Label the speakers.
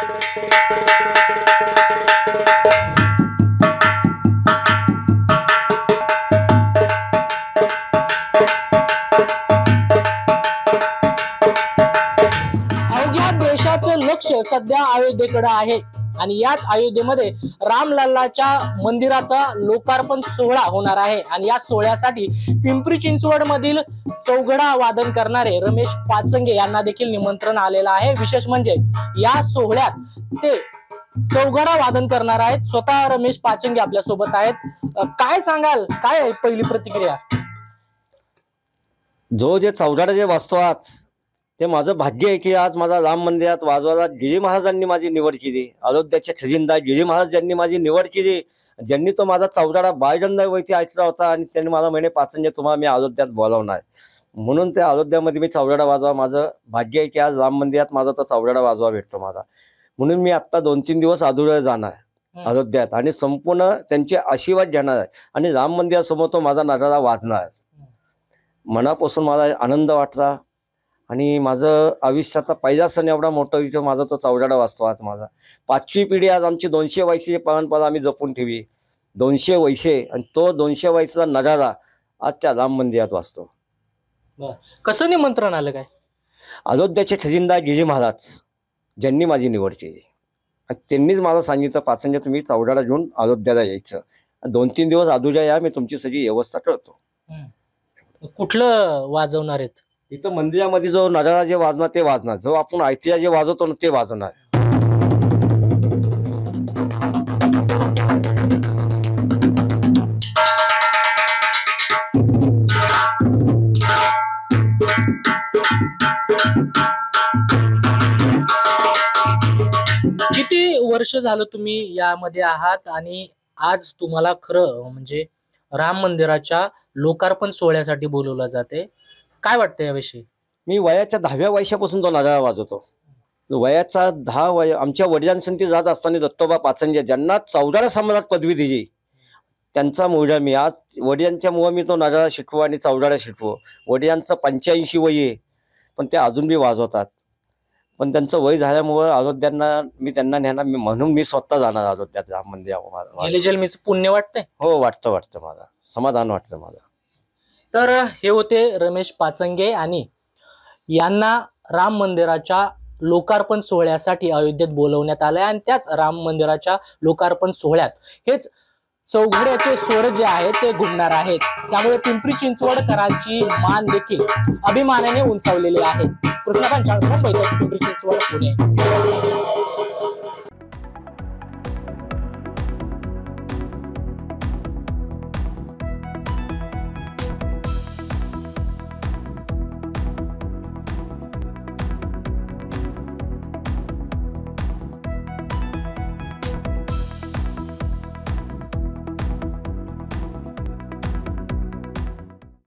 Speaker 1: अवघ्या देशाचं लक्ष सध्या अयोध्येकडे आहे आणि याच अयोध्येमध्ये रामलल्लाच्या मंदिराचा लोकार्पण सोहळा होणार आहे आणि या सोहळ्यासाठी पिंपरी चिंचवड मधील चौघडा वादन करणारे रमेश पाचंगे यांना देखील निमंत्रण आलेलं आहे। विशेष म्हणजे या सोहळ्यात ते चौघडा वादन करणार आहेत। स्वतः रमेश पाचंगे आपल्या सोबत आहेत। काय सांगाल, काय पहिली प्रतिक्रिया?
Speaker 2: जे चौघडा जे वाचतो आज ते माझं भाग्य आहे की आज माझा राम मंदिरात वाजवायला गिरी महाराजांनी माझी निवड केली। अयोध्याचे खजिनदार गिरी महाराज यांनी माझी निवड केली, ज्यांनी तो माझा चौघडा बाळगंधा वैती ऐकला होता आणि त्यांनी मला म्हणे पाचंगे तुम्हाला मी अयोध्यात बोलावणार, म्हणून त्या अयोध्यामध्ये मी चौघडा वाजवा। माझं भाग्य आहे की आज राम मंदिरात माझा तो चौघडा वाजवा भेटतो मला, म्हणून मी आता 2-3 दिवस अधुरा जाणार अयोध्यात आणि संपूर्ण त्यांचे आशीर्वाद घेणार आहे आणि राम मंदिरासमोर तो माझा नजारा वाजणार। मनापासून मला आनंद वाटला आणि माझं आयुष्याचा पहिला सण एवढा मोठा इथं माझा तो चौघडा वाजतो। आज माझा 5वी पिढी, आज आमची 200 वर्षाची परंपरा आम्ही जपून ठेवी, 200 वर्षे, आणि तो 200 वर्षाचा नजारा आज त्या राम मंदिरात वाजतो।
Speaker 1: कसं निमंत्रण आलं काय?
Speaker 2: अयोध्याचे खजिनदार गिरी महाराज ज्यांनी माझी निवड केली त्यांनीच मला सांगितलं पाचंगे तुम्ही चौघडा घेऊन अयोध्याला यायचं, 2-3 दिवस अधुरा या, मी तुमची सगळी व्यवस्था करतो।
Speaker 1: कुठलं वाजवणार आहेत?
Speaker 2: इथं मंदिरामध्ये जो नजारा जे वाजणार ते वाजणार, जो आपण ऐतिहासिक जे वाजवतो ना ते वाजवणार।
Speaker 1: किती वर्ष झालं तुम्ही यामध्ये आहात आणि आज तुम्हाला खरं म्हणजे राम मंदिराच्या लोकार्पण सोहळ्यासाठी बोलवलं जाते, काय वाटतं याविषयी?
Speaker 2: मी वयाच्या 10व्या वर्षापासून तो नजारा वाजवतो। वयाचा 10 वय आमच्या वडिलांसंती जात असताना दत्तोबा पाचंगे ज्यांना चौघडा सम्राट पदवी दिली त्यांचा मुलगा मी। आज वडिलांच्या मुळे मी तो नजारा शिकवो आणि चौघडा शिकवो। वडिलांचं 85 वय आहे पण ते अजून बी वाजवतात, पण त्यांचं वय झाल्यामुळे अयोध्यांना मी त्यांना नेणार, म्हणून मी स्वतः जाणार अयोध्यात राम मंदिरावर।
Speaker 1: जन्मीचं पुण्य वाटतंय?
Speaker 2: हो वाटतं मला, समाधान वाटतं मला।
Speaker 1: तर हे होते रमेश पाचंगे आणि यांना राम मंदिराच्या लोकार्पण सोहळ्यासाठी अयोध्येत बोलवण्यात आलंय आणि त्याच राम मंदिराच्या लोकार्पण सोहळ्यात हेच चौघड्याचे स्वर जे आहेत ते घुमणार आहेत, त्यामुळे पिंपरी चिंचवडकरांची मान देखील अभिमानाने उंचावलेली आहे। कृष्णा पंचाळ, मुंबई, पिंपरी चिंचवड, पुणे।